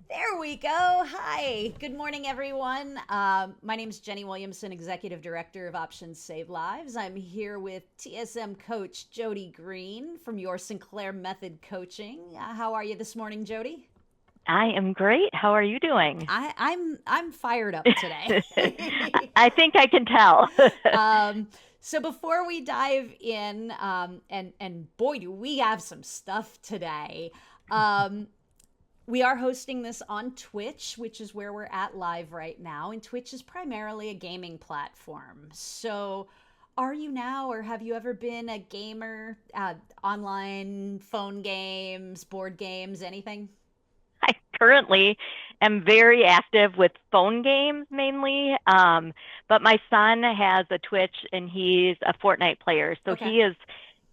There we go. Hi. Good morning, everyone. My name is Jenny Williamson, Executive Director of Options Save Lives. I'm here with TSM coach Jodi Green from Your Sinclair Method Coaching. How are you this morning, Jodi? I am great. How are you doing? I'm fired up today. I think I can tell. um, so before we dive in, and boy, do we have some stuff today. Um, we are hosting this on Twitch, which is where we're at live right now. And Twitch is primarily a gaming platform. So, are you now, or have you ever been a gamer? Online phone games, board games, anything? I currently am very active with phone games mainly. But my son has a Twitch and he's a Fortnite player. So Okay.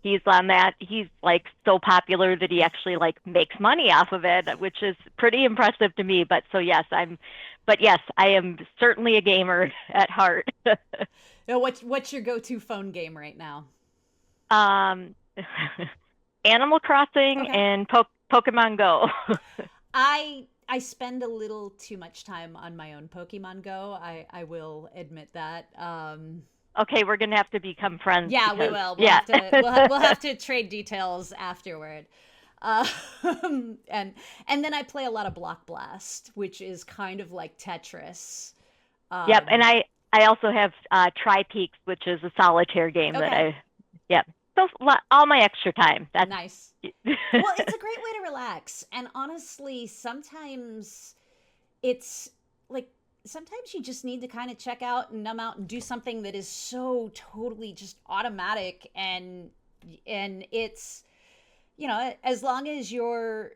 he's on that. He's like so popular that he actually like makes money off of it, which is pretty impressive to me. But yes, I am certainly a gamer at heart. Now, what's your go-to phone game right now? Um, Animal Crossing Okay. and Pokemon Go. I spend a little too much time on my own Pokemon Go. I will admit that. Okay, we're gonna have to become friends Yeah, we because will. yeah. We'll have to trade details afterward. Uh, and then I play a lot of Block Blast, which is kind of like Tetris. Yep, and Um, I also have Tri-Peaks, which is a solitaire game that okay, I yep. So all my extra time. That's nice. Well, it's a great way to relax, and honestly, sometimes it's like sometimes you just need to kind of check out and numb out and do something that is so totally just automatic and it's as long as you're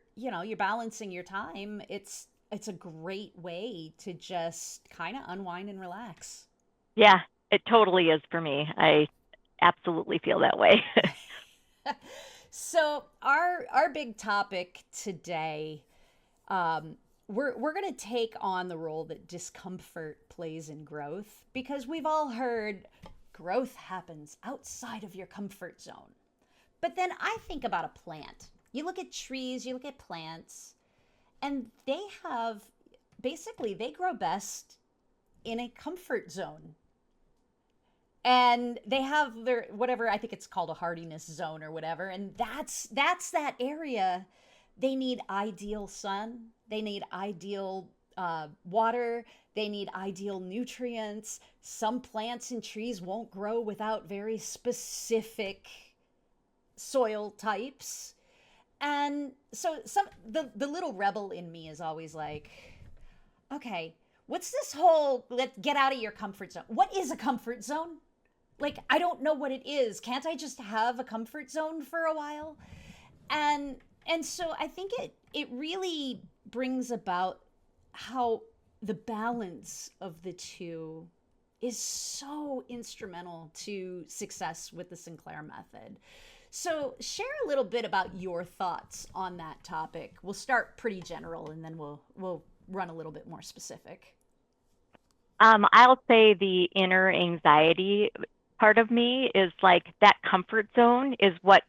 balancing your time, it's a great way to just kind of unwind and relax. yeah, it totally is for me. I absolutely feel that way. So our big topic today, um, we're going to take on the role that discomfort plays in growth, because we've all heard growth happens outside of your comfort zone. But then I think about a plant. You look at trees, you look at plants, and they grow best in a comfort zone. And they have their whatever, I think it's called a hardiness zone or whatever, and that's that area. They need ideal sun, they need ideal water, they need ideal nutrients. Some plants and trees won't grow without very specific soil types. And so the little rebel in me is always like, okay, what's this whole let get out of your comfort zone? What is a comfort zone? Like, I don't know what it is. Can't I just have a comfort zone for a while? And and so I think it really brings about how the balance of the two is so instrumental to success with the Sinclair method. So, share a little bit about your thoughts on that topic. We'll start pretty general and then we'll run a little bit more specific. I'll say the inner anxiety part of me is like that comfort zone is what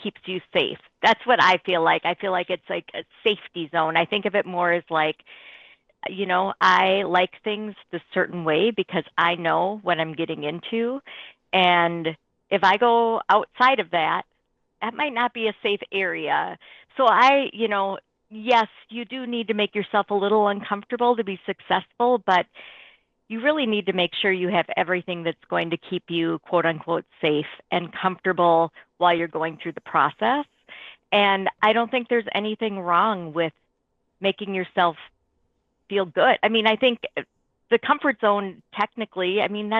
keeps you safe. That's what I feel like. I feel like it's like a safety zone. I think of it more as like, I like things the certain way because I know what I'm getting into. And if I go outside of that, that might not be a safe area. So yes, you do need to make yourself a little uncomfortable to be successful, but you really need to make sure you have everything that's going to keep you quote unquote safe and comfortable while you're going through the process. And I don't think there's anything wrong with making yourself feel good. I mean, I think the comfort zone technically, I mean,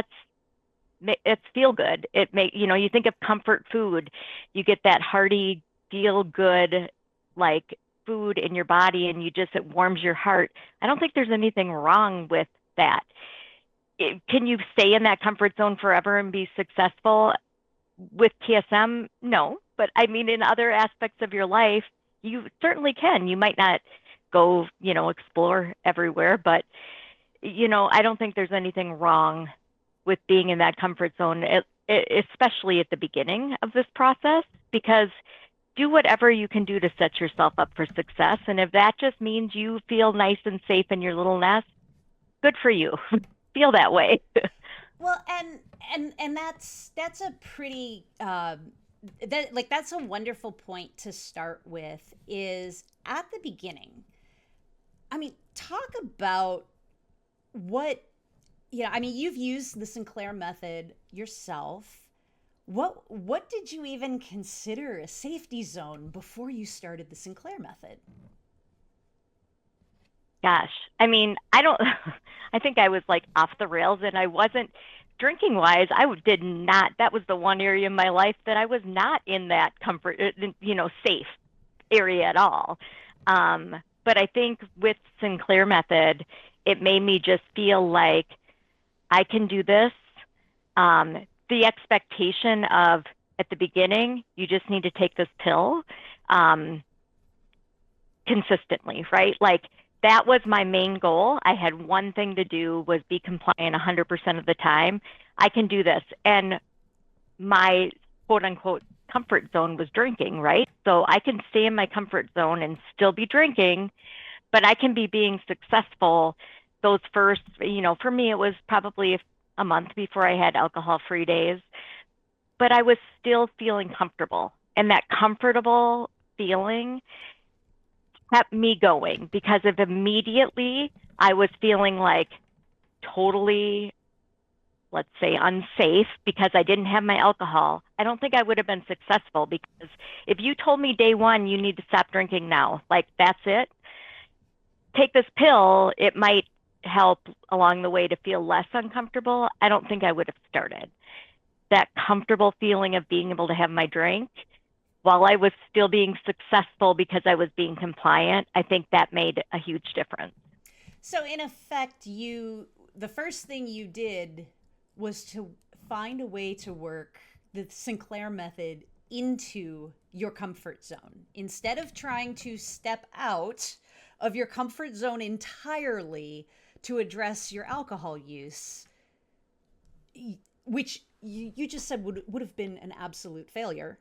it's feel good. You think of comfort food, you get that hearty, feel good, like food in your body and it warms your heart. I don't think there's anything wrong with that. Can you stay in that comfort zone forever and be successful with TSM? No, but I mean, in other aspects of your life, you certainly can. You might not go, explore everywhere, but I don't think there's anything wrong with being in that comfort zone, especially at the beginning of this process, because if do whatever you can do to set yourself up for success. And if that just means you feel nice and safe in your little nest, good for you. Feel that way. Well, and that's a pretty that like that's a wonderful point to start with is at the beginning. I mean, talk about what I mean, you've used the Sinclair method yourself. What did you even consider a safety zone before you started the Sinclair method? Gosh, I mean, I don't, I think I was like off the rails and I wasn't drinking wise. Did not, that was the one area in my life that I was not in that comfort, safe area at all. But I think with Sinclair method, it made me just feel like I can do this. The expectation of at the beginning, you just need to take this pill. Um, Consistently, right? Like that was my main goal. I had one thing to do was be compliant 100% of the time. I can do this. And my quote unquote comfort zone was drinking, right? So I can stay in my comfort zone and still be drinking, but I can be being successful those first, for me, it was probably a month before I had alcohol-free days, but I was still feeling comfortable. And that comfortable feeling kept me going because if immediately I was feeling like totally, let's say, unsafe because I didn't have my alcohol, I don't think I would have been successful because if you told me day one, you need to stop drinking now, like that's it, take this pill, it might help along the way to feel less uncomfortable. I don't think I would have started. That comfortable feeling of being able to have my drink while I was still being successful because I was being compliant, I think that made a huge difference. So in effect, the first thing you did was to find a way to work the Sinclair method into your comfort zone. Instead of trying to step out of your comfort zone entirely to address your alcohol use, which you just said would have been an absolute failure.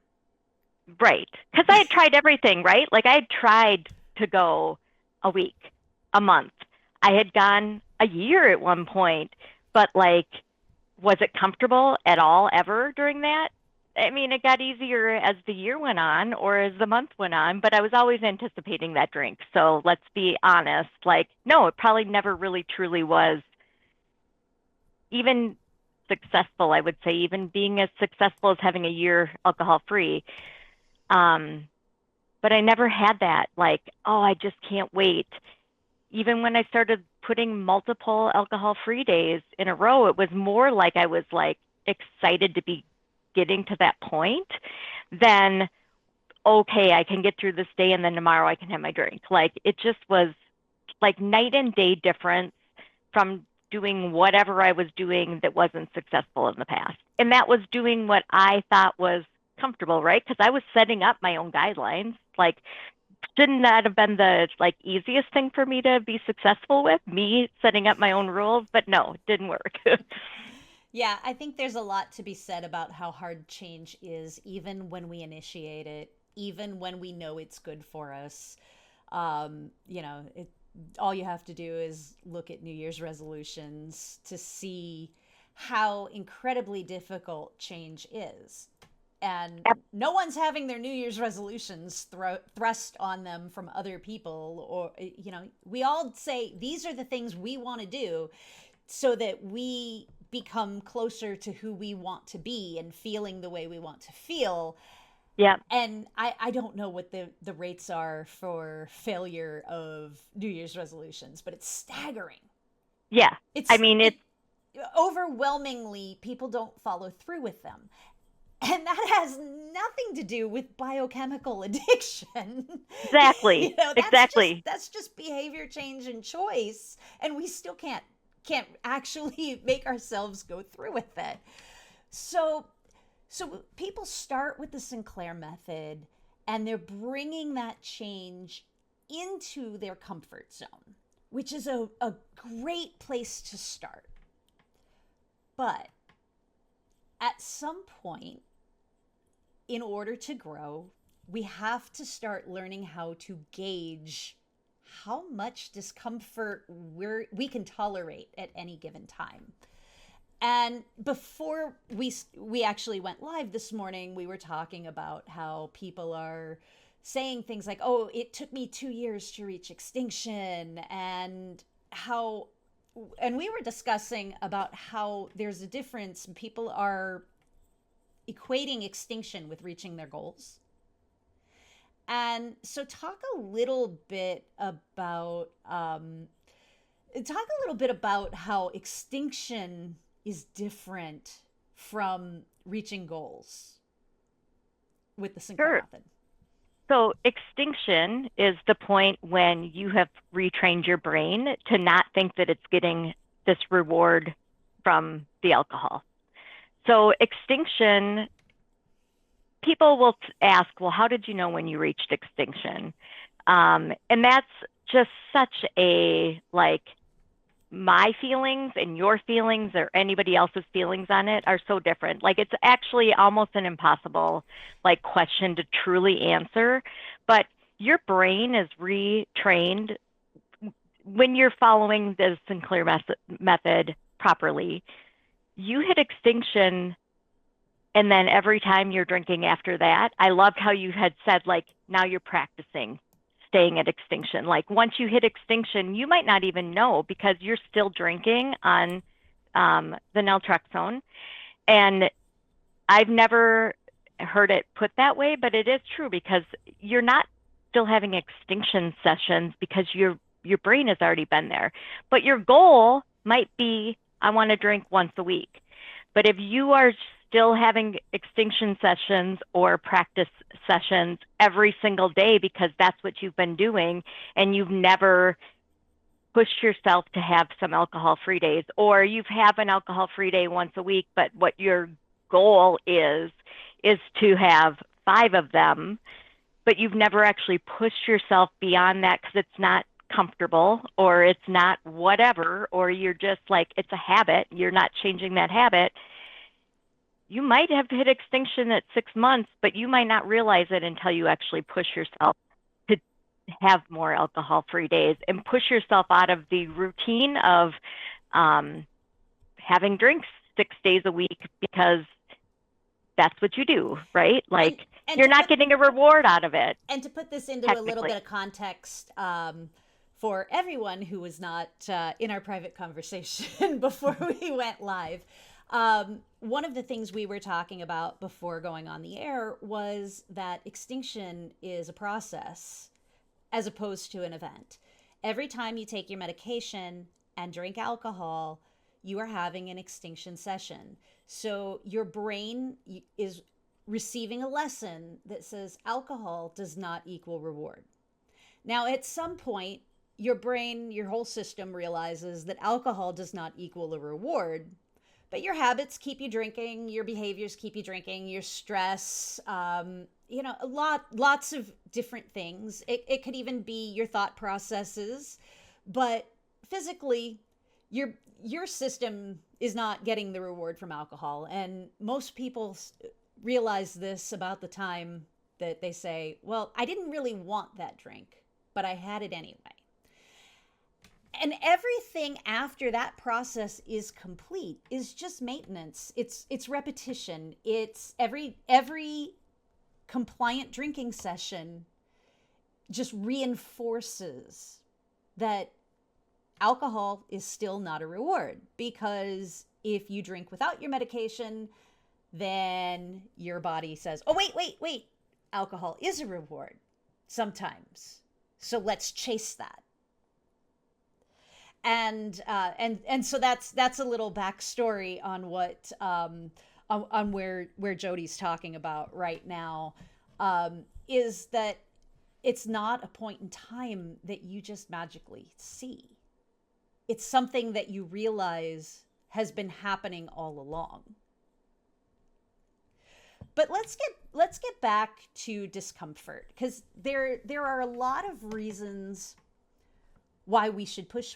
Right. Because I had tried everything, right? Like I had tried to go a week, a month. I had gone a year at one point, but like, was it comfortable at all ever during that? I mean, it got easier as the year went on or as the month went on, but I was always anticipating that drink. So let's be honest. Like, no, it probably never really truly was even successful, I would say, even being as successful as having a year alcohol free. Um, but I never had that, like, oh, I just can't wait. Even when I started putting multiple alcohol free days in a row, it was more like I was like excited to be getting to that point than, okay, I can get through this day and then tomorrow I can have my drink. Like it just was like night and day difference from doing whatever I was doing that wasn't successful in the past. And that was doing what I thought was comfortable, right? Because I was setting up my own guidelines. Like, shouldn't that have been the like easiest thing for me to be successful with? Me setting up my own rules, but no, it didn't work. Yeah, I think there's a lot to be said about how hard change is, even when we initiate it, even when we know it's good for us. All you have to do is look at New Year's resolutions to see how incredibly difficult change is. And no one's having their New Year's resolutions thrust on them from other people. Or, we all say these are the things we want to do so that we become closer to who we want to be and feeling the way we want to feel. Yeah. And I don't know what the rates are for failure of New Year's resolutions, but it's staggering. Yeah. I mean, It overwhelmingly people don't follow through with them. And that has nothing to do with biochemical addiction. exactly. Exactly. That's just behavior change and choice, and we still can't actually make ourselves go through with it. So people start with the Sinclair method and they're bringing that change into their comfort zone, which is a great place to start. But at some point, in order to grow, we have to start learning how to gauge how much discomfort we can tolerate at any given time. And before we actually went live this morning, we were talking about how people are saying things like, "Oh, it took me 2 years to reach extinction," and how and we were discussing about how there's a difference. People are equating extinction with reaching their goals. And so talk a little bit about how extinction is different from reaching goals with the Sinclair Sure. method. So extinction is the point when you have retrained your brain to not think that it's getting this reward from the alcohol. So extinction, people will ask, well, how did you know when you reached extinction? And that's just such a, like, my feelings and your feelings or anybody else's feelings on it are so different. Like, it's actually almost an impossible, like, question to truly answer. But your brain is retrained when you're following the Sinclair method properly. You hit extinction, and then every time you're drinking after that, I loved how you had said, like, now you're practicing staying at extinction. Like, once you hit extinction, you might not even know because you're still drinking on the naltrexone. And I've never heard it put that way, but it is true because you're not still having extinction sessions because your brain has already been there. But your goal might be, I want to drink once a week. But if you are still having extinction sessions or practice sessions every single day because that's what you've been doing, and you've never pushed yourself to have some alcohol-free days, or you have an alcohol-free day once a week, but what your goal is to have 5 of them, but you've never actually pushed yourself beyond that because it's not comfortable or it's not whatever, or you're just like, it's a habit, you're not changing that habit. You might have hit extinction at 6 months, but you might not realize it until you actually push yourself to have more alcohol-free days and push yourself out of the routine of having drinks 6 days a week because that's what you do, right? Like, And you're not getting a reward out of it. and to put this into a little bit of context, for everyone who was not in our private conversation before we went live, one of the things we were talking about before going on the air was that extinction is a process as opposed to an event. Every time you take your medication and drink alcohol, you are having an extinction session. So your brain is receiving a lesson that says alcohol does not equal reward. Now, at some point, your brain, your whole system realizes that alcohol does not equal a reward, but your habits keep you drinking, your behaviors keep you drinking, your stress, lots of different things. It could even be your thought processes, but physically, your system is not getting the reward from alcohol. And most people realize this about the time that they say, well, I didn't really want that drink, but I had it anyway. And everything after that process is complete is just maintenance. It's repetition. It's every compliant drinking session just reinforces that alcohol is still not a reward, because if you drink without your medication, then your body says, oh, wait, alcohol is a reward sometimes, so let's chase that. And so that's a little backstory on what on where Jodi's talking about right now, is that it's not a point in time that you just magically see. It's something that you realize has been happening all along. But let's get back to discomfort, because there are a lot of reasons why we should push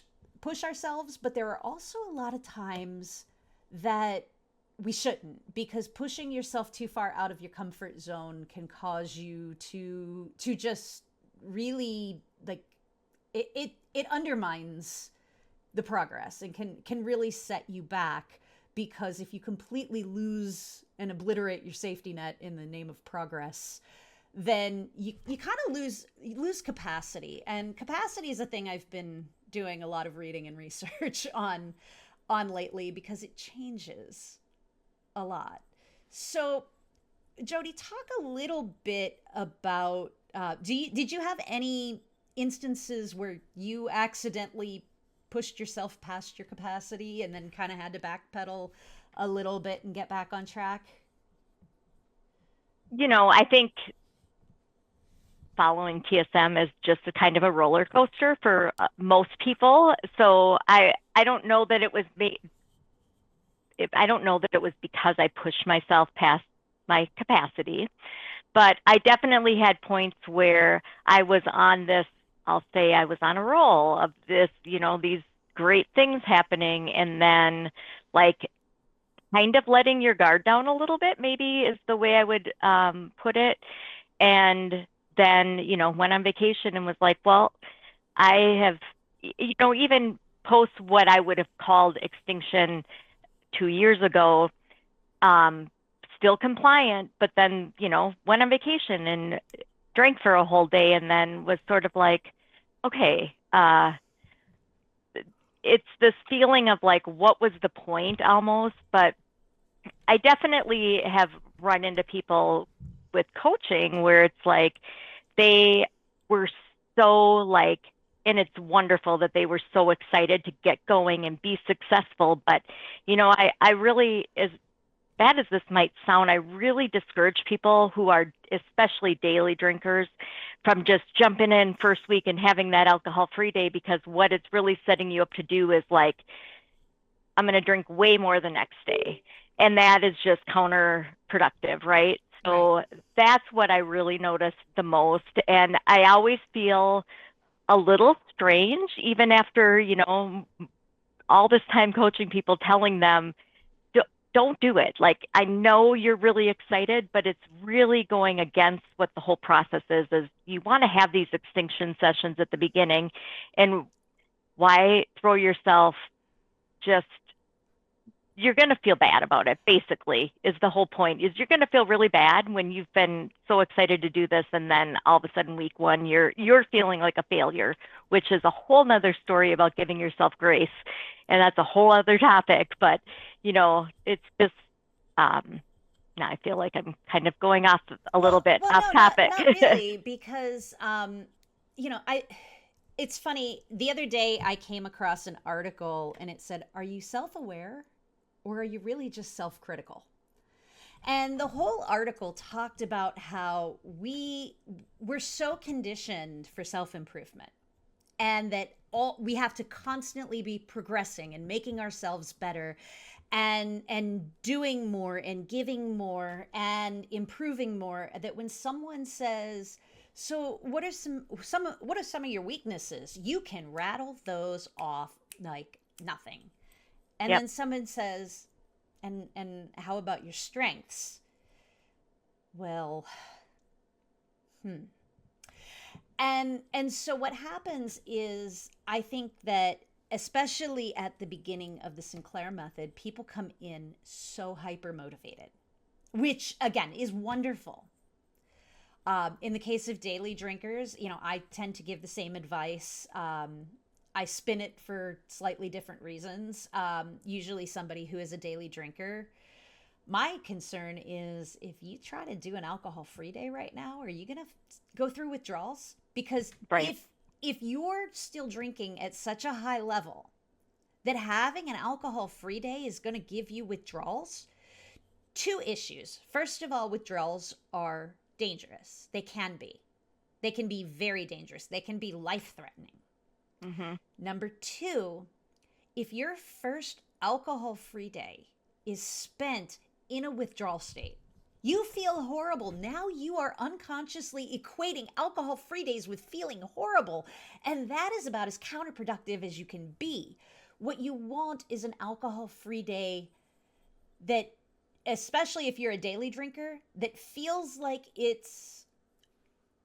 ourselves, but there are also a lot of times that we shouldn't, because pushing yourself too far out of your comfort zone can cause you to just really like it undermines the progress and can really set you back, because if you completely lose and obliterate your safety net in the name of progress, then you kind of lose capacity. And capacity is a thing I've been doing a lot of reading and research on lately, because it changes a lot. So, Jodi, talk a little bit about did you have any instances where you accidentally pushed yourself past your capacity and then kind of had to backpedal a little bit and get back on track? I think following TSM is just a kind of a roller coaster for most people. So I don't know that it was I don't know that it was because I pushed myself past my capacity, but I definitely had points where I was on this, I'll say I was on a roll of this, these great things happening, and then like kind of letting your guard down a little bit, maybe is the way I would put it. And then, went on vacation and was like, well, I have, even post what I would have called extinction 2 years ago, still compliant, but then, went on vacation and drank for a whole day, and then was sort of like, okay, it's this feeling of like, what was the point almost? But I definitely have run into people with coaching where it's like they were so like, and it's wonderful that they were so excited to get going and be successful. But, I really, as bad as this might sound, I really discourage people who are especially daily drinkers from just jumping in first week and having that alcohol-free day, because what it's really setting you up to do is like, I'm going to drink way more the next day. And that is just counterproductive, right? So that's what I really noticed the most. And I always feel a little strange, even after, all this time coaching people, telling them, don't do it. Like, I know you're really excited, but it's really going against what the whole process is you want to have these extinction sessions at the beginning. And why throw yourself just, you're going to feel bad about it, basically, is the whole point. Is you're going to feel really bad when you've been so excited to do this, and then all of a sudden week one you're feeling like a failure, which is a whole nother story about giving yourself grace, and that's a whole other topic. But it's just now I feel like I'm kind of going off a little bit off No, topic. not really, because I. It's funny. The other day I came across an article and it said, "Are you self-aware, or are you really just self-critical?" And the whole article talked about how we're so conditioned for self-improvement, and that we have to constantly be progressing and making ourselves better, and doing more and giving more and improving more, that when someone says, so what are some of your weaknesses, you can rattle those off like nothing. And Yep. then someone says, and how about your strengths? Well, and so what happens is, I think that especially at the beginning of the Sinclair method, people come in so hyper motivated, which again is wonderful. In the case of daily drinkers, I tend to give the same advice. I spin it for slightly different reasons. Usually somebody who is a daily drinker. My concern is, if you try to do an alcohol-free day right now, are you going to go through withdrawals? Because Right. if you're still drinking at such a high level that having an alcohol-free day is going to give you withdrawals, two issues. First of all, withdrawals are dangerous. They can be. They can be very dangerous. They can be life-threatening. Mm-hmm. Number two, if your first alcohol-free day is spent in a withdrawal state, you feel horrible. Now you are unconsciously equating alcohol-free days with feeling horrible. And that is about as counterproductive as you can be. What you want is an alcohol-free day that especially if you're a daily drinker, that feels like it's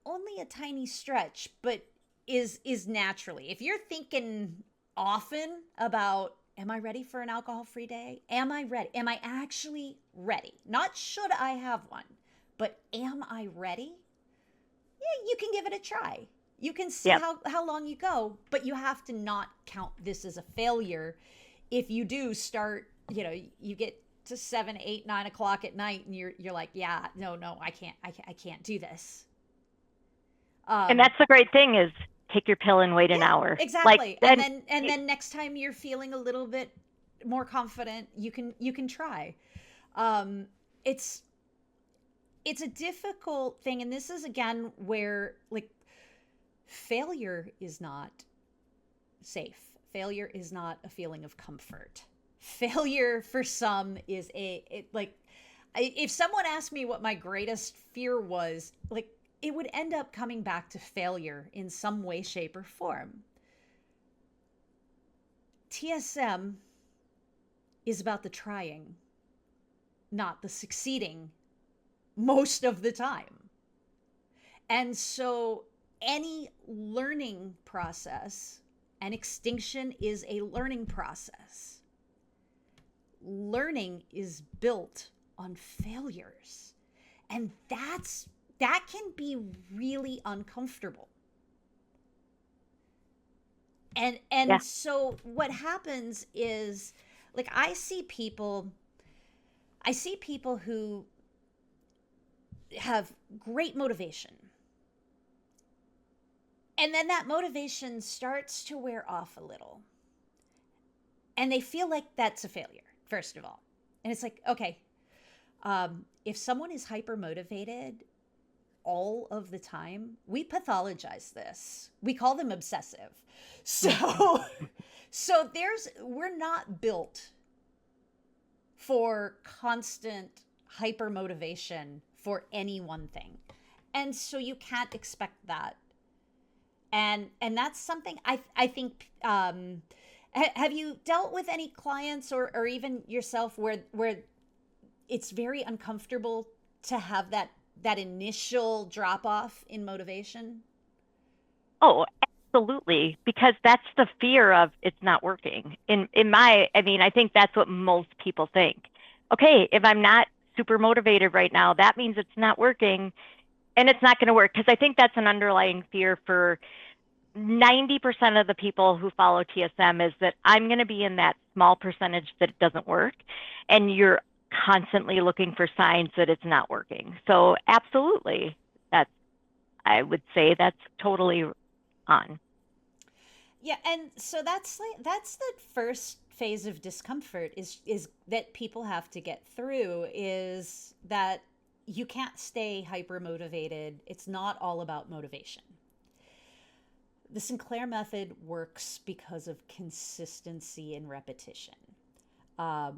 only a tiny stretch, but is naturally. If you're thinking often about, am I ready for an alcohol-free day? Am I ready? Am I actually ready? Not should I have one, but am I ready? Yeah, you can give it a try. You can see Yep. how long you go, but you have to not count this as a failure. If you do start, you get to 7, 8, 9 o'clock at night, and you're like, yeah, no, I can't do this. And Um, that's the great thing is take your pill and wait an yeah, hour. Like exactly. And then, then next time you're feeling a little bit more confident, you can try. Um, it's it's a difficult thing, and this is again where, like, failure is not safe. Failure is not a feeling of comfort. Failure for some is like, if someone asked me what my greatest fear was, like, it would end up coming back to failure in some way, shape, or form. TSM is about the trying, not the succeeding most of the time. And so any learning process, and extinction is a learning process. Learning is built on failures. And that can be really uncomfortable. And yeah. so what happens is, like, I see people who have great motivation, and then that motivation starts to wear off a little, and they feel like that's a failure, first of all. And it's like, okay, if someone is hyper motivated all of the time, we pathologize this. We call them obsessive. So so we're not built for constant hyper motivation for any one thing. And so you can't expect that. And that's something I think, have you dealt with any clients, or even yourself, where it's very uncomfortable to have that initial drop off in motivation? Oh, absolutely. Because that's the fear of it's not working. I mean, I think that's what most people think. Okay, if I'm not super motivated right now, that means it's not working and it's not going to work. Because I think that's an underlying fear for 90% of the people who follow TSM is that I'm going to be in that small percentage that it doesn't work. And you're constantly looking for signs that it's not working. So absolutely, that's, I would say that's totally on. Yeah, and so that's the first phase of discomfort, is that people have to get through, is that you can't stay hyper motivated. It's not all about motivation. The Sinclair method works because of consistency and repetition.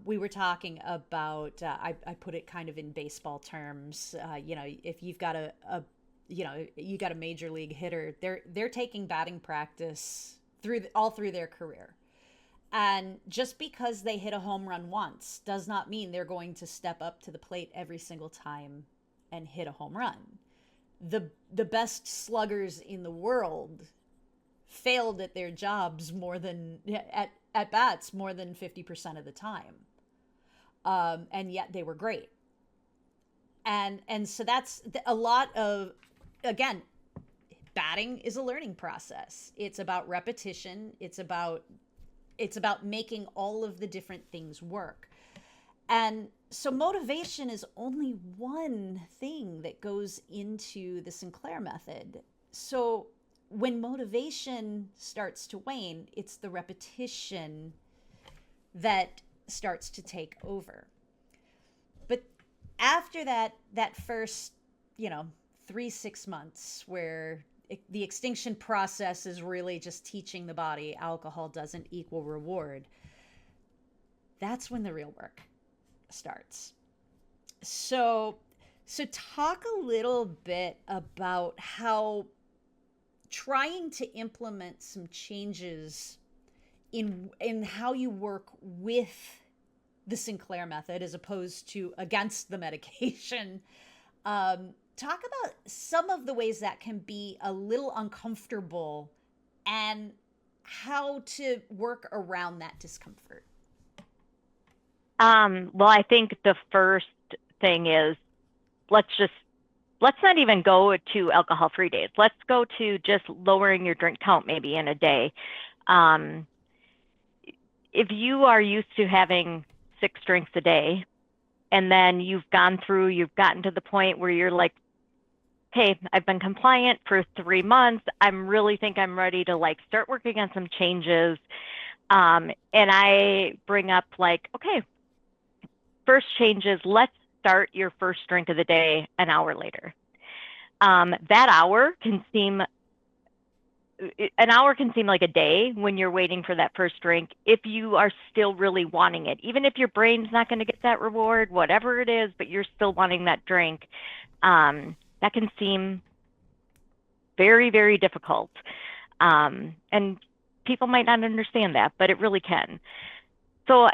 We were talking about, I put it kind of in baseball terms. If you've got you got a major league hitter, they're taking batting practice all through their career. And just because they hit a home run once does not mean they're going to step up to the plate every single time and hit a home run. The best sluggers in the world failed at their jobs at bats more than 50% of the time. And yet they were great. And so that's a lot of, again, batting is a learning process. It's about repetition. It's about making all of the different things work. And so motivation is only one thing that goes into the Sinclair method. So when motivation starts to wane, it's the repetition that starts to take over. But after that first, 3 6 months, where the extinction process is really just teaching the body alcohol doesn't equal reward, that's when the real work starts. So talk a little bit about how trying to implement some changes in how you work with the Sinclair method as opposed to against the medication. Talk about some of the ways that can be a little uncomfortable and how to work around that discomfort. Well, I think the first thing is let's just let's not even go to alcohol-free days. Let's go to just lowering your drink count maybe in a day. Um, if you are used to having 6 drinks a day, and then you've gotten to the point where you're like, hey, I've been compliant for 3 months. I'm really think I'm ready to like start working on some changes. And I bring up like, okay, first change is let's start your first drink of the day an hour later. That hour can seem an hour can seem like a day when you're waiting for that first drink if you are still really wanting it. Even if your brain's not going to get that reward, whatever it is, but you're still wanting that drink, that can seem very, very difficult. And people might not understand that, but it really can. So,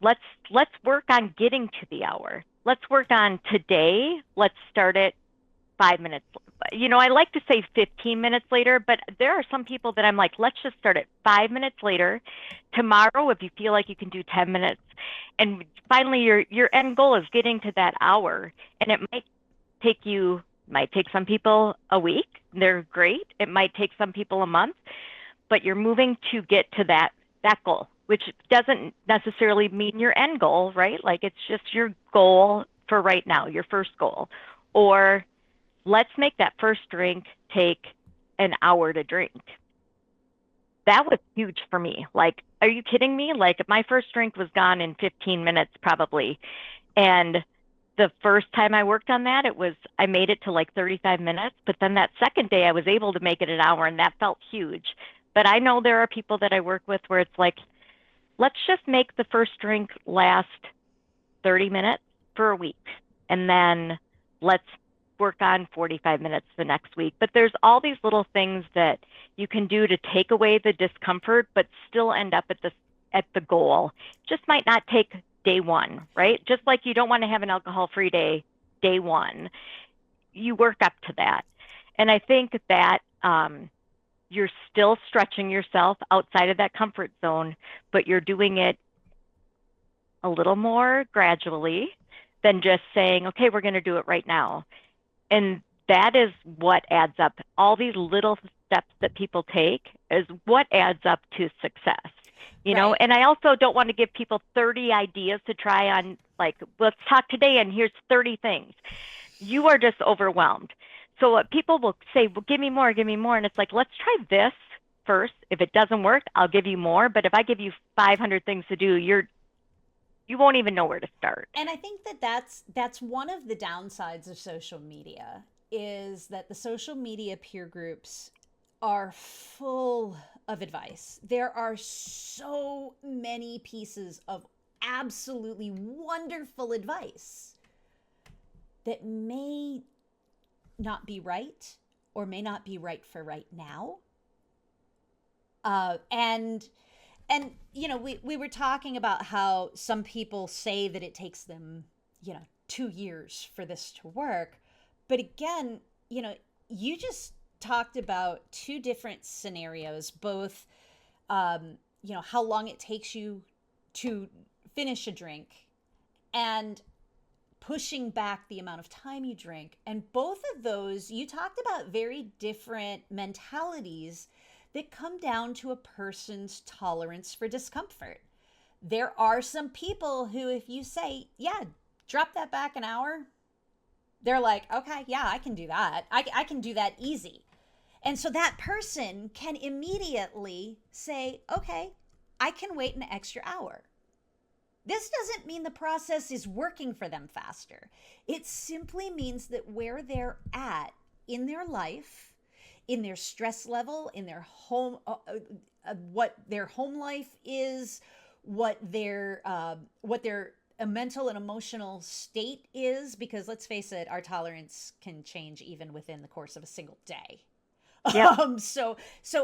let's work on getting to the hour. Let's work on today. Let's start it 5 minutes. I like to say 15 minutes later, but there are some people that I'm like, let's just start it 5 minutes later. Tomorrow, if you feel like you can do 10 minutes, and finally your end goal is getting to that hour, and it might take some people a week. They're great. It might take some people a month, but you're moving to get to that goal, which doesn't necessarily mean your end goal, right? Like it's just your goal for right now, your first goal. Or let's make that first drink take an hour to drink. That was huge for me. Like, are you kidding me? Like my first drink was gone in 15 minutes probably. And the first time I worked on that, I made it to like 35 minutes, but then that second day I was able to make it an hour and that felt huge. But I know there are people that I work with where it's like, let's just make the first drink last 30 minutes for a week. And then let's work on 45 minutes the next week. But there's all these little things that you can do to take away the discomfort, but still end up at the goal. Just might not take day one, right? Just like you don't want to have an alcohol-free day one. You work up to that. And I think that you're still stretching yourself outside of that comfort zone, but you're doing it a little more gradually than just saying, okay, we're going to do it right now. And that is what adds up. All these little steps that people take is what adds up to success. Right. And I also don't want to give people 30 ideas to try on, like, let's talk today and here's 30 things. You are just overwhelmed. So people will say, well, give me more. And it's like, let's try this first. If it doesn't work, I'll give you more. But if I give you 500 things to do, you won't even know where to start. And I think that's one of the downsides of social media is that the social media peer groups are full of advice. There are so many pieces of absolutely wonderful advice that may not be right or may not be right for right now. And we were talking about how some people say that it takes them 2 years for this to work, but again, you just talked about two different scenarios, both how long it takes you to finish a drink and pushing back the amount of time you drink. And both of those, you talked about very different mentalities that come down to a person's tolerance for discomfort. There are some people who, if you say, yeah, drop that back an hour, they're like, okay, yeah, I can do that. I can do that easy. And so that person can immediately say, okay, I can wait an extra hour. This doesn't mean the process is working for them faster. It simply means that where they're at in their life, in their stress level, in their home, what their home life is, what their mental and emotional state is, because let's face it, our tolerance can change even within the course of a single day. Yep. So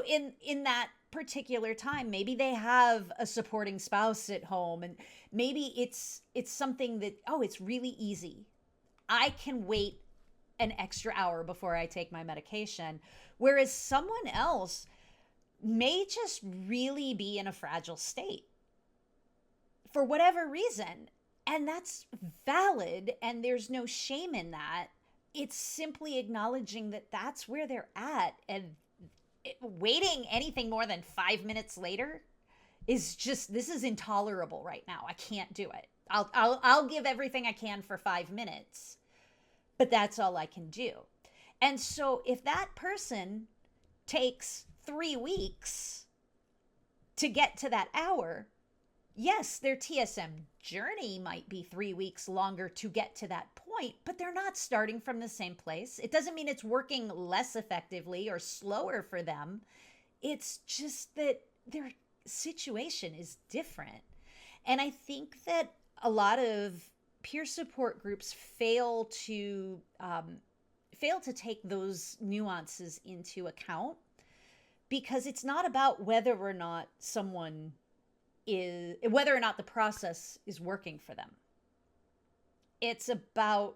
in that particular time, maybe they have a supporting spouse at home, and maybe it's something that, oh, it's really easy. I can wait an extra hour before I take my medication. Whereas someone else may just really be in a fragile state for whatever reason. And that's valid. And there's no shame in that. It's simply acknowledging that that's where they're at. And waiting anything more than 5 minutes later is just, this is intolerable right now. I can't do it. I'll give everything I can for 5 minutes, but that's all I can do. And so if that person takes 3 weeks to get to that hour, yes, their TSM journey might be 3 weeks longer to get to that point, but they're not starting from the same place. It doesn't mean it's working less effectively or slower for them. It's just that their situation is different. And I think that a lot of peer support groups fail to take those nuances into account, because it's not about whether or not the process is working for them. It's about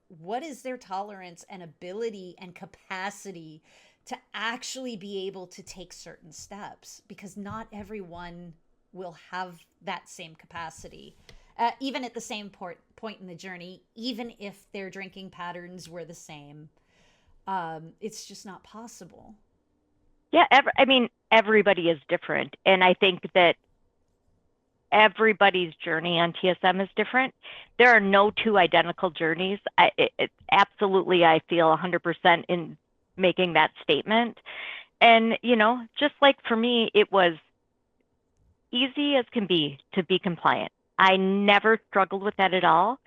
what is their tolerance and ability and capacity to actually be able to take certain steps, because not everyone will have that same capacity, even at the same point in the journey, even if their drinking patterns were the same. It's just not possible. Yeah, I mean, everybody is different. And I think that everybody's journey on TSM is different. There are no two identical journeys. Absolutely, I feel 100% in making that statement. And, just like for me, it was easy as can be to be compliant. I never struggled with that at all.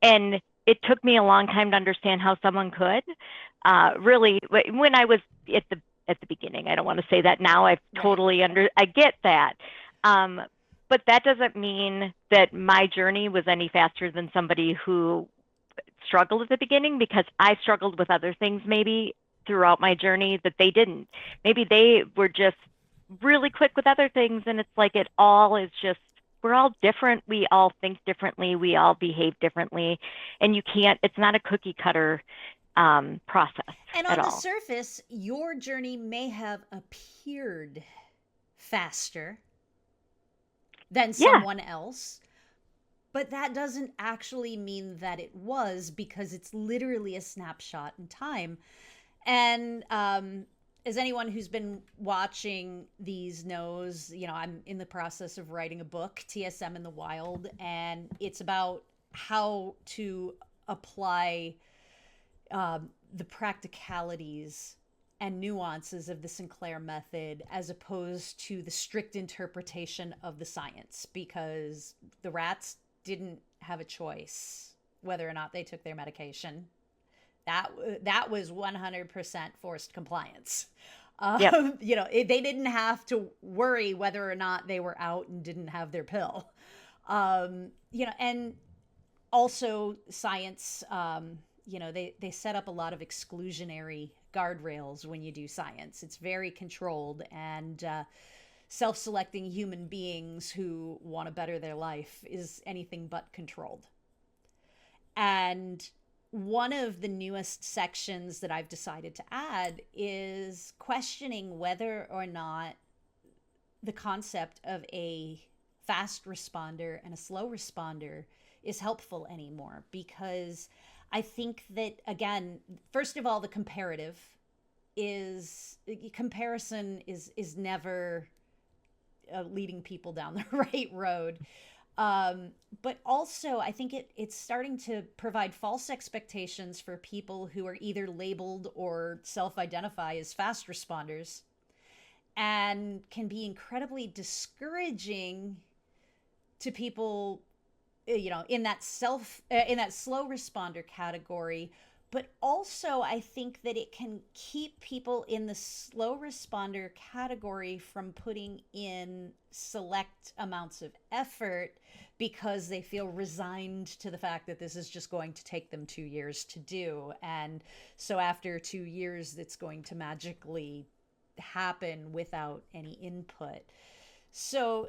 And it took me a long time to understand how someone could. Really, when I was at the beginning, I don't want to say that now. I totally I get that. But that doesn't mean that my journey was any faster than somebody who struggled at the beginning, because I struggled with other things maybe throughout my journey that they didn't. Maybe they were just really quick with other things, and it's like it all is just, we're all different. We all think differently. We all behave differently. And it's not a cookie cutter process And at on the all. surface, your journey may have appeared faster than someone else, but that doesn't actually mean that it was, because it's literally a snapshot in time. And as anyone who's been watching these knows, I'm in the process of writing a book, TSM in the Wild, and it's about how to apply the practicalities and nuances of the Sinclair method as opposed to the strict interpretation of the science, because the rats didn't have a choice whether or not they took their medication. That was 100% forced compliance. Yep. They didn't have to worry whether or not they were out and didn't have their pill. And also science, they set up a lot of exclusionary guardrails when you do science. It's very controlled, and self-selecting human beings who want to better their life is anything but controlled. And one of the newest sections that I've decided to add is questioning whether or not the concept of a fast responder and a slow responder is helpful anymore, because I think that, again, first of all, the comparison is never leading people down the right road. But also, I think it's starting to provide false expectations for people who are either labeled or self-identify as fast responders, and can be incredibly discouraging to people, in that slow responder category, but also I think that it can keep people in the slow responder category from putting in select amounts of effort because they feel resigned to the fact that this is just going to take them 2 years to do. And so after 2 years, it's going to magically happen without any input. So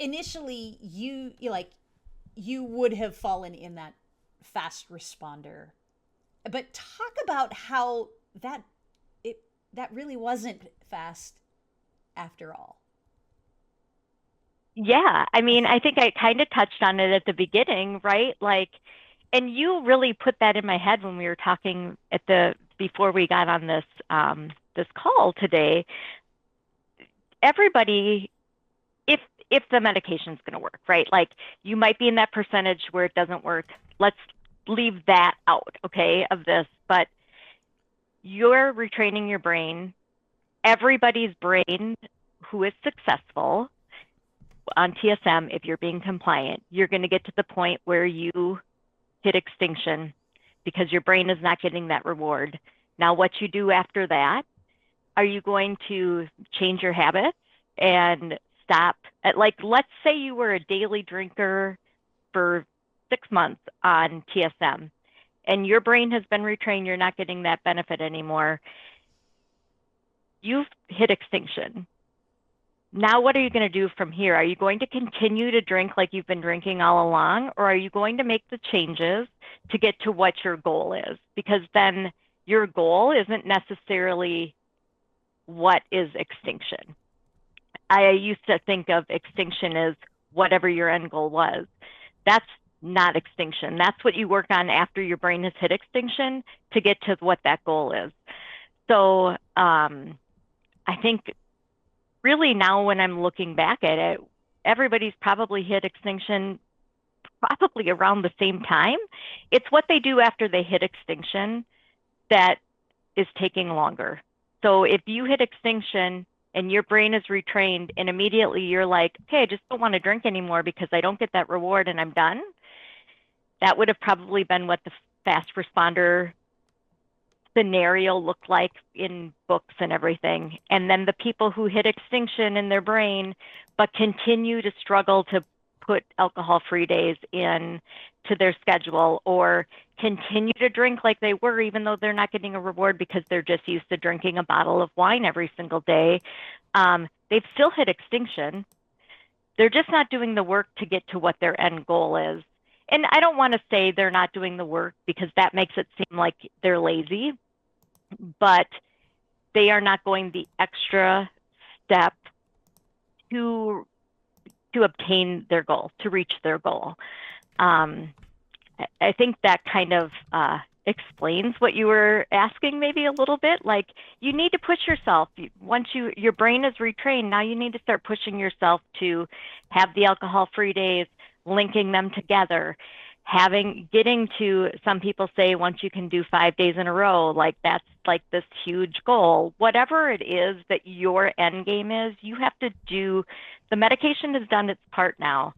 initially you like you would have fallen in that fast responder. But talk about how it that really wasn't fast after all. Yeah, I mean, I think I kind of touched on it at the beginning, right? Like, and you really put that in my head when we were talking at the before we got on this call today. Everybody, if the medication's going to work, right? Like, you might be in that percentage where it doesn't work. Let's leave that out, okay, of this. But you're retraining your brain. Everybody's brain who is successful on TSM, if you're being compliant, you're going to get to the point where you hit extinction because your brain is not getting that reward. Now, what you do after that, are you going to change your habits and stop at, like, let's say you were a daily drinker for 6 months on TSM and your brain has been retrained, you're not getting that benefit anymore. You've hit extinction. Now, what are you going to do from here? Are you going to continue to drink like you've been drinking all along, or are you going to make the changes to get to what your goal is? Because then your goal isn't necessarily what is extinction. I used to think of extinction as whatever your end goal was. That's not extinction. That's what you work on after your brain has hit extinction to get to what that goal is. So I think really now when I'm looking back at it, everybody's probably hit extinction probably around the same time. It's what they do after they hit extinction that is taking longer. So if you hit extinction and your brain is retrained and immediately you're like, okay, I just don't want to drink anymore because I don't get that reward and I'm done, that would have probably been what the fast responder scenario looked like in books and everything. And then the people who hit extinction in their brain but continue to struggle to put alcohol-free days in to their schedule or continue to drink like they were even though they're not getting a reward because they're just used to drinking a bottle of wine every single day, they've still hit extinction. They're just not doing the work to get to what their end goal is. And I don't want to say they're not doing the work because that makes it seem like they're lazy, but they are not going the extra step to obtain their goal, to reach their goal. I think that kind of explains what you were asking maybe a little bit. Like, you need to push yourself. Once your brain is retrained, now you need to start pushing yourself to have the alcohol-free days, linking them together, getting to, some people say once you can do 5 days in a row, like that's like this huge goal. Whatever it is that your end game is, you have to do, the medication has done its part now.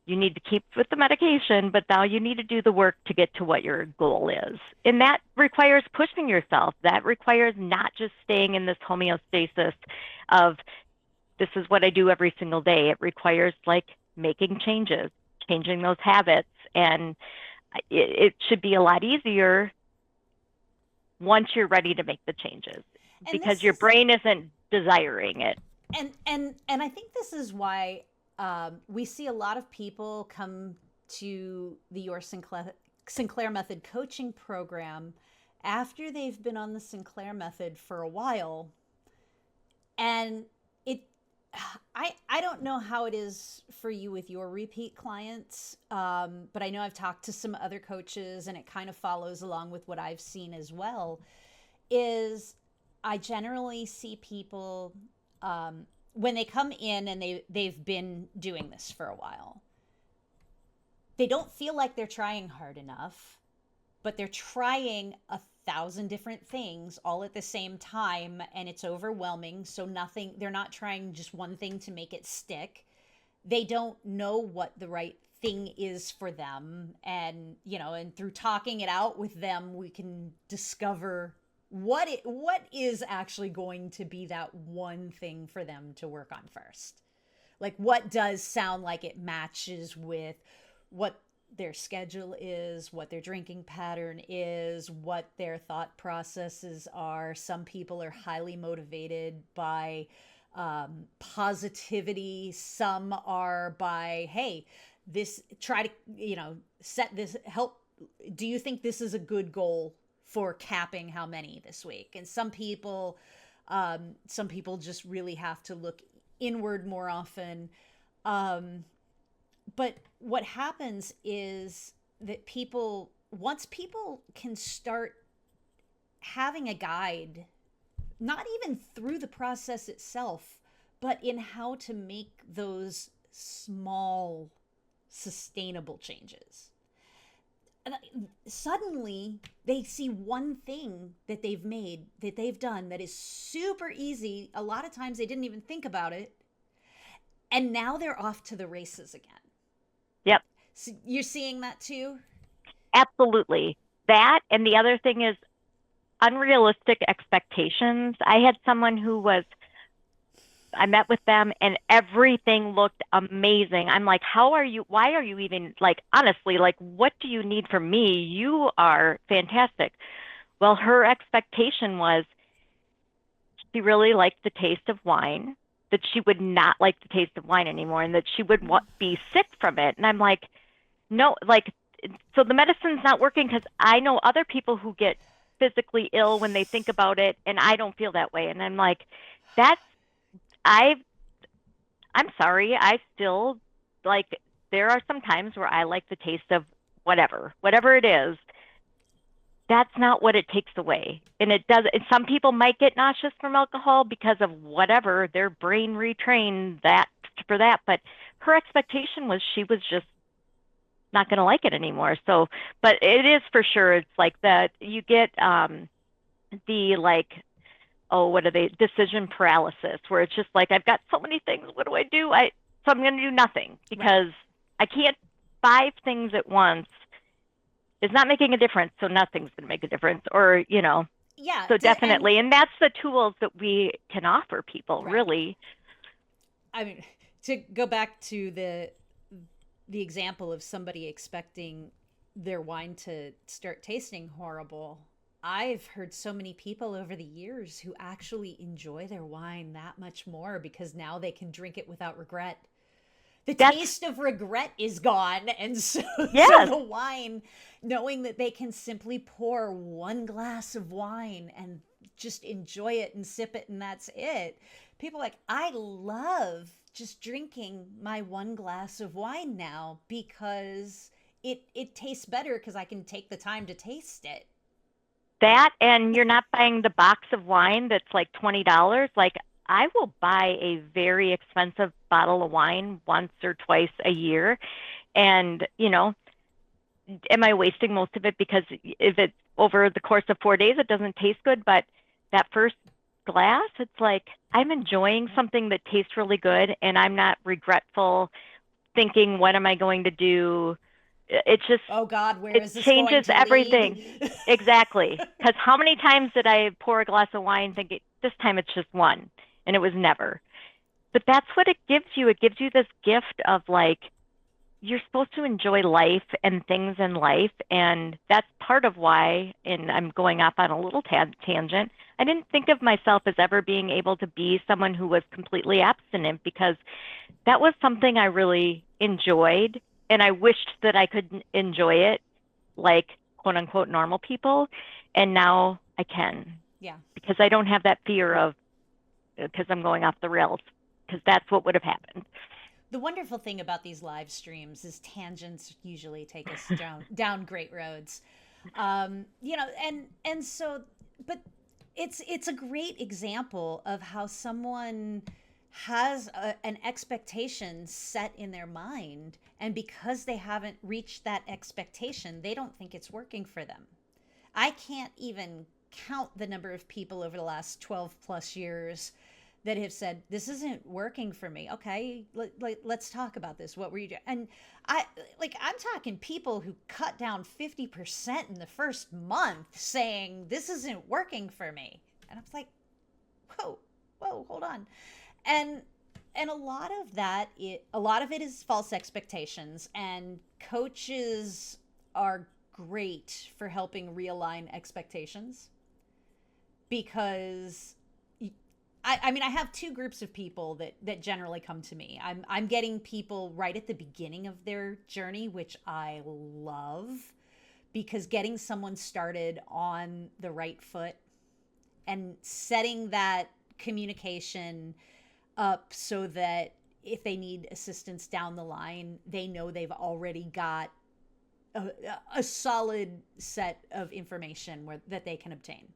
You need to keep with the medication, but now you need to do the work to get to what your goal is. And that requires pushing yourself. That requires not just staying in this homeostasis of this is what I do every single day. It requires like making changes, changing those habits. And it should be a lot easier once you're ready to make the changes because your brain isn't desiring it. And I think this is why we see a lot of people come to the Your Sinclair Method coaching program after they've been on the Sinclair Method for a while. And I don't know how it is for you with your repeat clients, but I know I've talked to some other coaches and it kind of follows along with what I've seen as well, is I generally see people when they come in and they've been doing this for a while, they don't feel like they're trying hard enough, but they're trying 1,000 different things all at the same time, and it's overwhelming. So they're not trying just one thing to make it stick. they don't know what the right thing is for them. And, and through talking it out with them, we can discover what is actually going to be that one thing for them to work on first. Like, what does sound like it matches with what their schedule is, what their drinking pattern is, what their thought processes are. Some people are highly motivated by positivity. Some are by, hey, this, try to, set this, help. Do you think this is a good goal for capping how many this week? And some people just really have to look inward more often. But what happens is that once people can start having a guide, not even through the process itself, but in how to make those small, sustainable changes. Suddenly, they see one thing that they've made, that they've done, that is super easy. A lot of times they didn't even think about it. And now they're off to the races again. Yep. So you're seeing that too? Absolutely. That, and the other thing is unrealistic expectations. I had someone I met with them and everything looked amazing. I'm like, why are you even, like, honestly, like, what do you need from me? You are fantastic. Well, her expectation was she really liked the taste of wine, that she would not like the taste of wine anymore, and that she would be sick from it. And I'm like, no, like, so the medicine's not working, because I know other people who get physically ill when they think about it, and I don't feel that way. And I'm like, I'm sorry, I still, like, there are some times where I like the taste of whatever it is. That's not what it takes away. And it does. And some people might get nauseous from alcohol because of whatever, their brain retrained that for that. But her expectation was she was just not going to like it anymore. So, but it is for sure. It's like that you get the, like, oh, what are they? Decision paralysis, where it's just like, I've got so many things. What do I do? So I'm going to do nothing, because I can't 5 things at once. It's not making a difference, so nothing's going to make a difference, or, Yeah. So definitely. And that's the tools that we can offer people, really. I mean, to go back to the example of somebody expecting their wine to start tasting horrible, I've heard so many people over the years who actually enjoy their wine that much more because now they can drink it without regret. The taste of regret is gone. And so, so the wine, knowing that they can simply pour one glass of wine and just enjoy it and sip it, and that's it. People are like, I love just drinking my one glass of wine now because it tastes better because I can take the time to taste it. That, and you're not buying the box of wine that's like $20. Like, I will buy a very expensive bottle of wine once or twice a year. And, am I wasting most of it? Because if it's over the course of 4 days, it doesn't taste good. But that first glass, it's like, I'm enjoying something that tastes really good, and I'm not regretful thinking, what am I going to do? It's just, oh God, where is this changes going to everything. Lead? Exactly. Because how many times did I pour a glass of wine thinking, this time it's just one, and it was never. But that's what it gives you. It gives you this gift of, like, you're supposed to enjoy life and things in life. And that's part of why, and I'm going off on a little tangent, I didn't think of myself as ever being able to be someone who was completely abstinent, because that was something I really enjoyed. And I wished that I could enjoy it like, quote unquote, normal people. And now I can. Yeah. Because I don't have that fear of, because I'm going off the rails, because that's what would have happened. The wonderful thing about these live streams is tangents usually take us down great roads. And so, but it's a great example of how someone has an expectation set in their mind, and because they haven't reached that expectation, they don't think it's working for them. I can't even count the number of people over the last 12 plus years that have said, this isn't working for me. Okay, let's talk about this. What were you doing? And I'm talking people who cut down 50% in the first month saying, this isn't working for me. And I was like, whoa, hold on. And a lot of it is false expectations, and coaches are great for helping realign expectations, because I mean, I have two groups of people that generally come to me. I'm getting people right at the beginning of their journey, which I love, because getting someone started on the right foot and setting that communication up so that if they need assistance down the line, they know they've already got a solid set of information that they can obtain.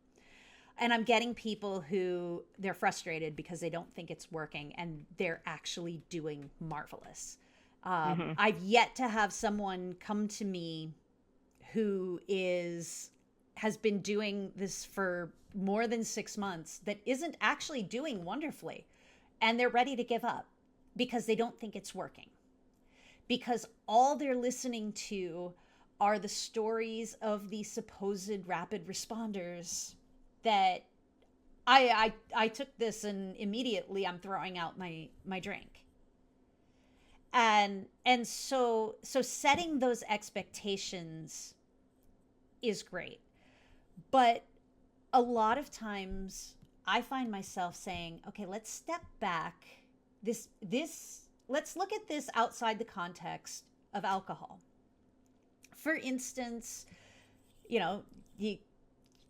And I'm getting people who they're frustrated because they don't think it's working, and they're actually doing marvelous. I've yet to have someone come to me who has been doing this for more than 6 months that isn't actually doing wonderfully, and they're ready to give up because they don't think it's working, because all they're listening to are the stories of the supposed rapid responders that I took this and immediately I'm throwing out my drink. And so setting those expectations is great. But a lot of times I find myself saying, okay, let's step back. Let's look at this outside the context of alcohol. For instance,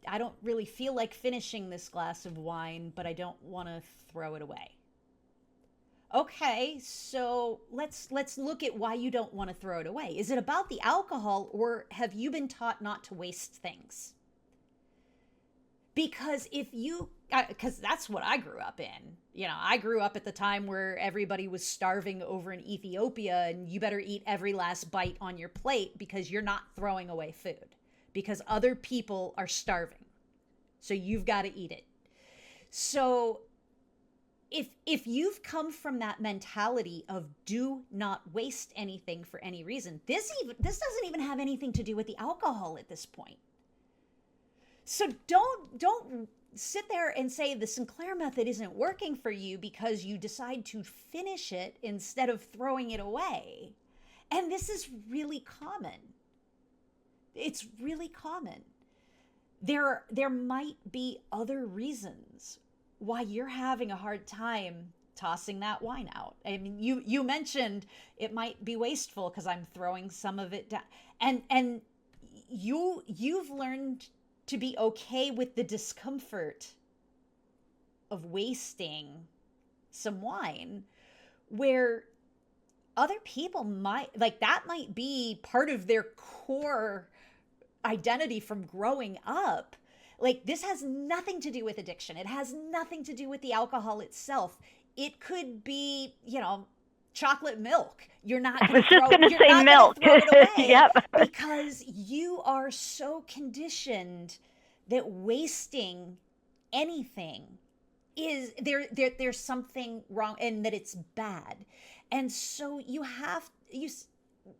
I don't really feel like finishing this glass of wine, but I don't want to throw it away. Okay, so let's look at why you don't want to throw it away. Is it about the alcohol, or have you been taught not to waste things? Because because that's what I grew up in. I grew up at the time where everybody was starving over in Ethiopia, and you better eat every last bite on your plate because you're not throwing away food, because other people are starving. So you've got to eat it. So if you've come from that mentality of do not waste anything for any reason, this doesn't even have anything to do with the alcohol at this point. So don't sit there and say the Sinclair method isn't working for you because you decide to finish it instead of throwing it away. And this is really common. It's really common. There might be other reasons why you're having a hard time tossing that wine out. I mean, you mentioned it might be wasteful because I'm throwing some of it down. And you've learned to be okay with the discomfort of wasting some wine, where other people might, that might be part of their core identity from growing up. This has nothing to do with addiction. It has nothing to do with the alcohol itself. It could be, chocolate milk. You're not going to throw it away. Yep. Because you are so conditioned that wasting anything is there's something wrong, and that it's bad. And so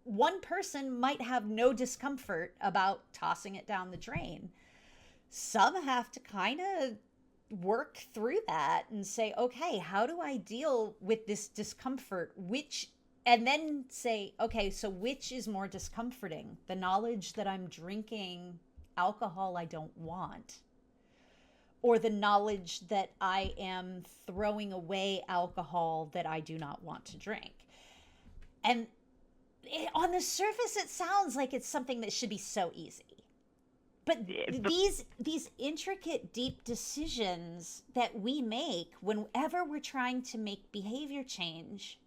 one person might have no discomfort about tossing it down the drain. Some have to kind of work through that and say, okay, how do I deal with this discomfort? And then say, okay, so which is more discomforting? The knowledge that I'm drinking alcohol I don't want, or the knowledge that I am throwing away alcohol that I do not want to drink? And on the surface, it sounds like it's something that should be so easy. But these intricate, deep decisions that we make whenever we're trying to make behavior change,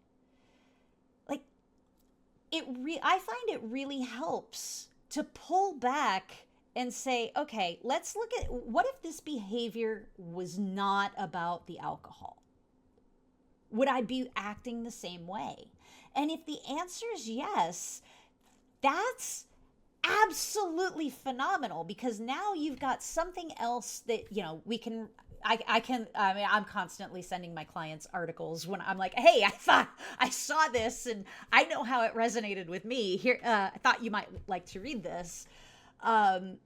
I find it really helps to pull back and say, okay, let's look at, what if this behavior was not about the alcohol? Would I be acting the same way? And if the answer is yes, that's absolutely phenomenal, because now you've got something else that, I mean, I'm constantly sending my clients articles when I'm like, hey, I thought I saw this and I know how it resonated with me. Here, I thought you might like to read this. Um,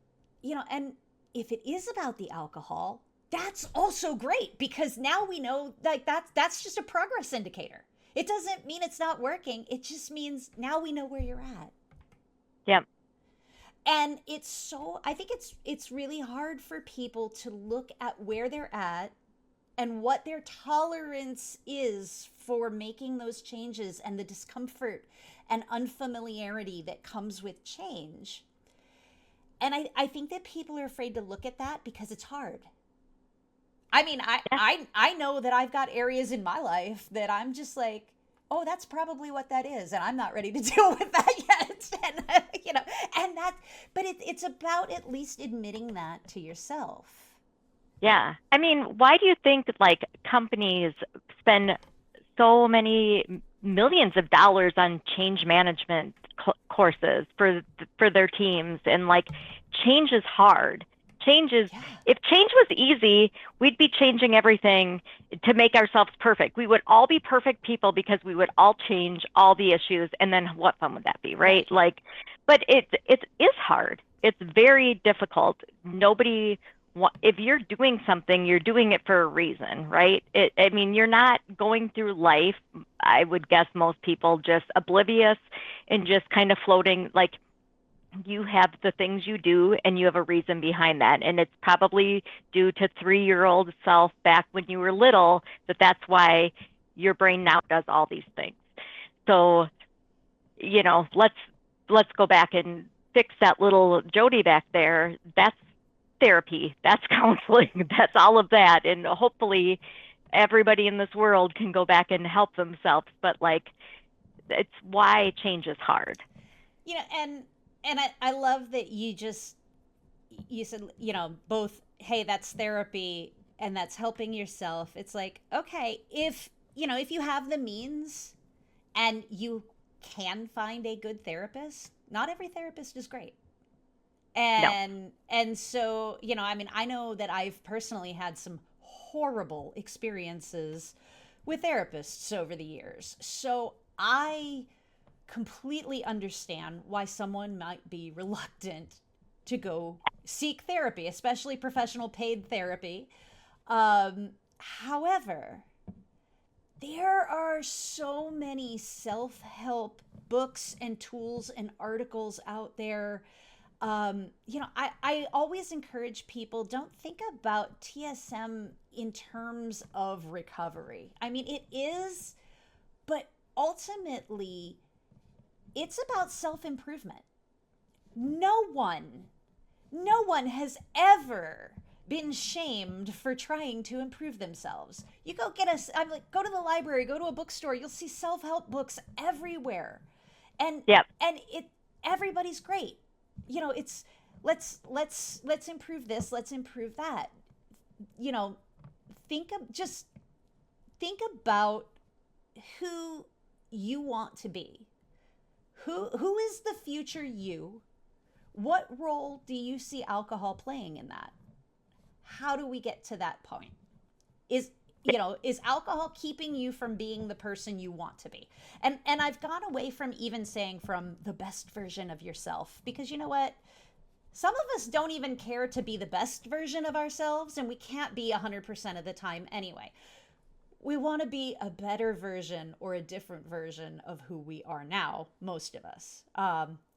and if it is about the alcohol, that's also great because now we know like that's just a progress indicator. It doesn't mean it's not working. It just means now we know where you're at. Yep. And I think it's really hard for people to look at where they're at and what their tolerance is for making those changes and the discomfort and unfamiliarity that comes with change. And I think that people are afraid to look at that because it's hard. I mean, Yeah. I know that I've got areas in my life that I'm just like, oh, that's probably what that is, and I'm not ready to deal with that yet. And and that, but it's about at least admitting that to yourself. Yeah. I mean, why do you think like companies spend so many millions of dollars on change management courses for their teams? And like change is hard. Change is, Yeah, if change was easy, we'd be changing everything to make ourselves perfect. We would all be perfect people because we would all change all the issues. And then what fun would that be, right? right. Like, but it is hard. It's very difficult. Nobody, if you're doing something, you're doing it for a reason, right? I mean, you're not going through life, I would guess most people just oblivious and just kind of floating. Like, you have the things you do and you have a reason behind that. And it's probably due to 3-year-old self back when you were little, that's why your brain now does all these things. So, let's go back and fix that little Jodi back there. That's therapy, that's counseling, that's all of that. And hopefully everybody in this world can go back and help themselves. But like, it's why change is hard. And I love that you said, both, hey, that's therapy and that's helping yourself. It's like, okay, if you have the means and you can find a good therapist, not every therapist is great. No. And so, I mean, I know that I've personally had some horrible experiences with therapists over the years. So I completely understand why someone might be reluctant to go seek therapy, especially professional paid therapy. However, there are so many self help books and tools and articles out there. I always encourage people, don't think about TSM in terms of recovery. I mean, it is, but ultimately, it's about self improvement. No one, no one has ever been shamed for trying to improve themselves. You go get us, I'm like, go to the library, go to a bookstore, you'll see self help books everywhere. And, Yep. and everybody's great. It's, let's improve this, let's improve that. You know, just think about who you want to be. Who is the future you? What role do you see alcohol playing in that? How do we get to that point? Is is alcohol keeping you from being the person you want to be? And I've gone away from even saying from the best version of yourself, because you know what? Some of us don't even care to be the best version of ourselves, and we can't be 100% of the time anyway. We want to be a better version or a different version of who we are now, most of us.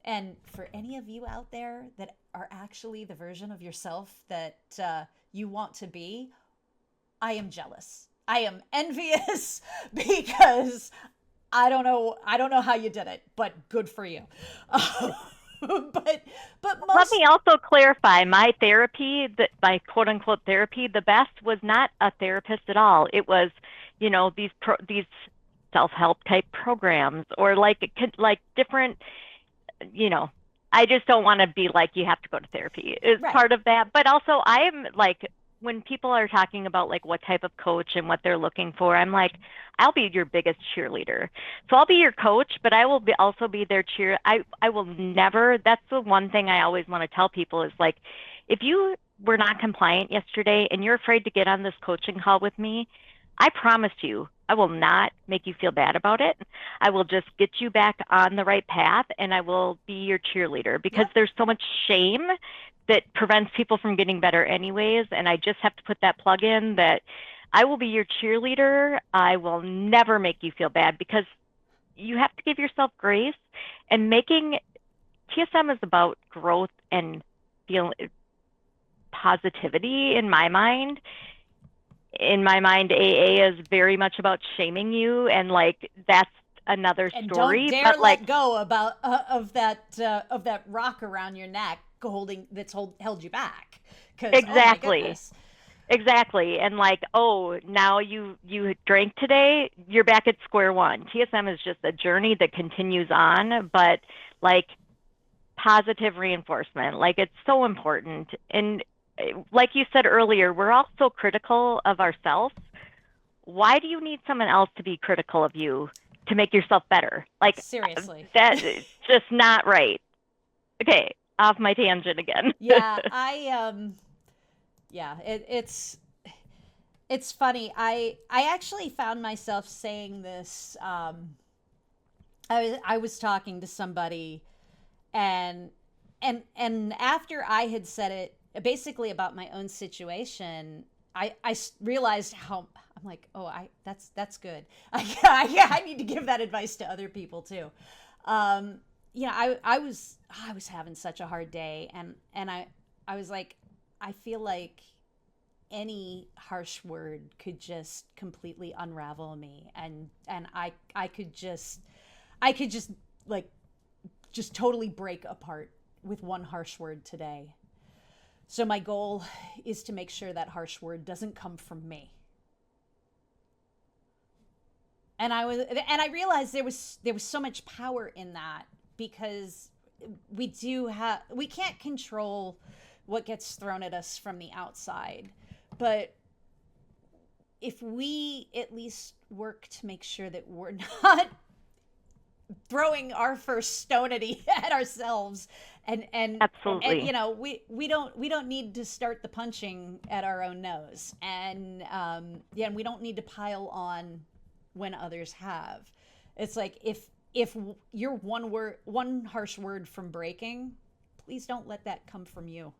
And for any of you out there that are actually the version of yourself that you want to be, I am jealous. I am envious because I don't know how you did it, but good for you. But Let most me also clarify my therapy, that my quote unquote therapy, the best was not a therapist at all. It was, these self-help type programs, or like different, you know, I just don't want to be like, you have to go to therapy is right. part of that. But also I am like, when people are talking about like what type of coach and what they're looking for, I'm like, I'll be your biggest cheerleader. So I'll be your coach, but I will also be their cheer. I will never, that's the one thing I always want to tell people is like, if you were not compliant yesterday and you're afraid to get on this coaching call with me, I promise you, I will not make you feel bad about it. I will just get you back on the right path and I will be your cheerleader because Yep. there's so much shame that prevents people from getting better anyways. And I just have to put that plug in that I will be your cheerleader. I will never make you feel bad because you have to give yourself grace, and making TSM is about growth and feel positivity in my mind. In my mind, AA is very much about shaming you, and like that's another And don't story. dare But like let go about of that rock around your neck holding that's held you back. Because oh my exactly, goodness, exactly, and like oh now you drank today, you're back at square one. TSM is just a journey that continues on, but like positive reinforcement. Like it's so important. And like you said earlier, we're all so critical of ourselves. Why do you need someone else to be critical of you to make yourself better? Like seriously. that it's just not right. Okay, off my tangent again. Yeah, yeah, it's funny. I actually found myself saying this. I was talking to somebody, and and after I had said it, basically about my own situation, I realized how I'm like, oh, I that's good. I need to give that advice to other people too. Um, I was having such a hard day, and I was like, I feel like any harsh word could just completely unravel me, and I could just like just totally break apart with one harsh word today. So my goal is to make sure that harsh word doesn't come from me. And I realized there was so much power in that, because we can't control what gets thrown at us from the outside, but if we at least work to make sure that we're not throwing our first stone at ourselves, and Absolutely. we don't need to start the punching at our own nose, and we don't need to pile on when others have. It's like, if you're one harsh word from breaking, please don't let that come from you.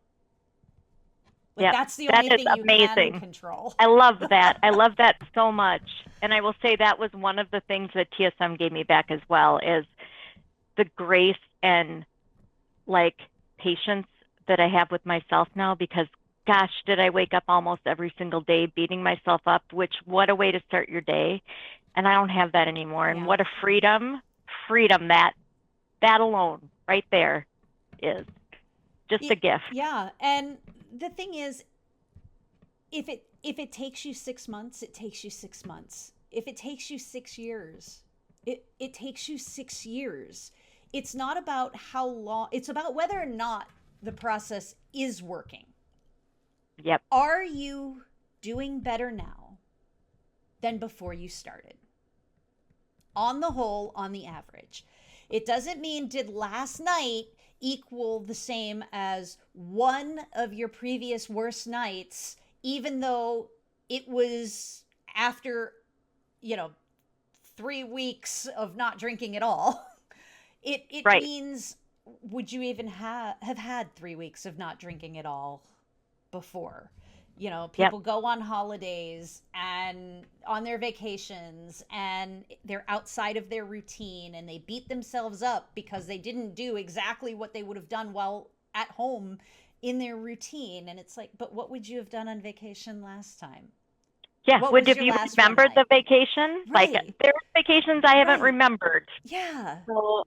Like, Yep. that's the That only is thing you can amazing. control. I love that. I love that so much. And I will say that was one of the things that TSM gave me back as well is the grace and like patience that I have with myself now because gosh, did I wake up almost every single day beating myself up, which what a way to start your day. And I don't have that anymore. And Yeah. what a freedom that alone right there is just a gift. Yeah, and the thing is, if it takes you 6 months, it takes you 6 months. If it takes you 6 years, it takes you 6 years. It's not about how long. It's about whether or not the process is working. Yep. Are you doing better now than before you started? On the whole, on the average. It doesn't mean did last night equal the same as one of your previous worst nights, even though it was after, you know, 3 weeks of not drinking at all. It Right. means, would you even have had 3 weeks of not drinking at all before? Yep. People go on holidays and on their vacations, and they're outside of their routine, and they beat themselves up because they didn't do exactly what they would have done while at home in their routine. And it's like, but what would you have done on vacation last time? Yeah. What Would was have your you last one remembered like? the vacation? Like Right, there's vacations I haven't right. remembered. Yeah. So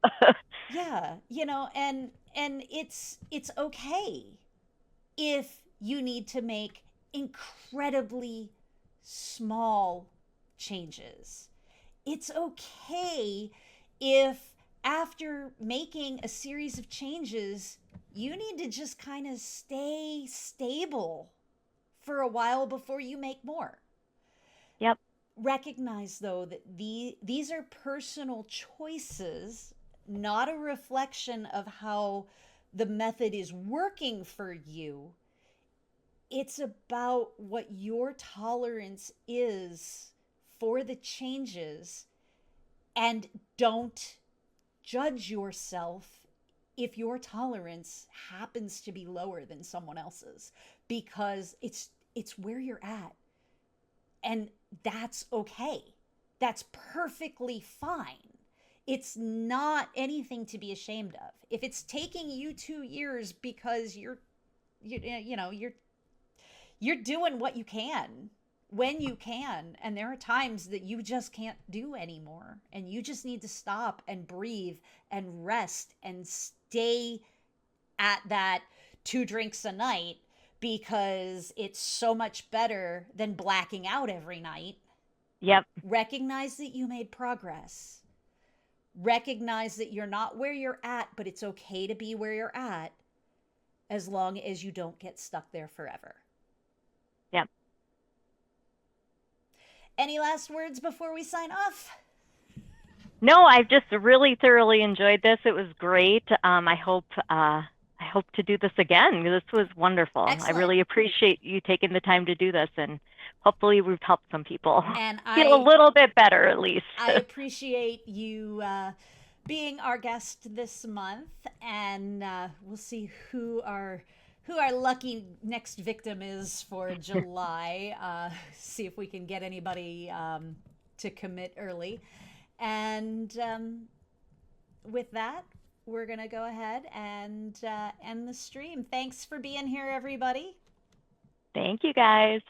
Yeah, and it's okay if you need to make incredibly small changes. It's okay if after making a series of changes, you need to just kind of stay stable for a while before you make more. yep. Recognize, though, that these are personal choices, not a reflection of how the method is working for you. It's about what your tolerance is for the changes, and don't judge yourself if your tolerance happens to be lower than someone else's, because it's where you're at, and that's okay. That's perfectly fine. It's not anything to be ashamed of. If it's taking you 2 years because you're doing what you can when you can, and there are times that you just can't do anymore, and you just need to stop and breathe and rest and stay at that 2 drinks a night, because it's so much better than blacking out every night. Yep. Recognize that you made progress. Recognize that you're not where you're at, but it's okay to be where you're at, as long as you don't get stuck there forever. Yep. Any last words before we sign off? No, I've just really thoroughly enjoyed this. It was great. I hope to do this again. This was wonderful. I Excellent. really appreciate you taking the time to do this, and hopefully we've helped some people And feel a little bit better at least. I appreciate you being our guest this month, and we'll see who our lucky next victim is for July. See if we can get anybody to commit early. And with that, we're going to go ahead and end the stream. Thanks for being here, everybody. Thank you, guys.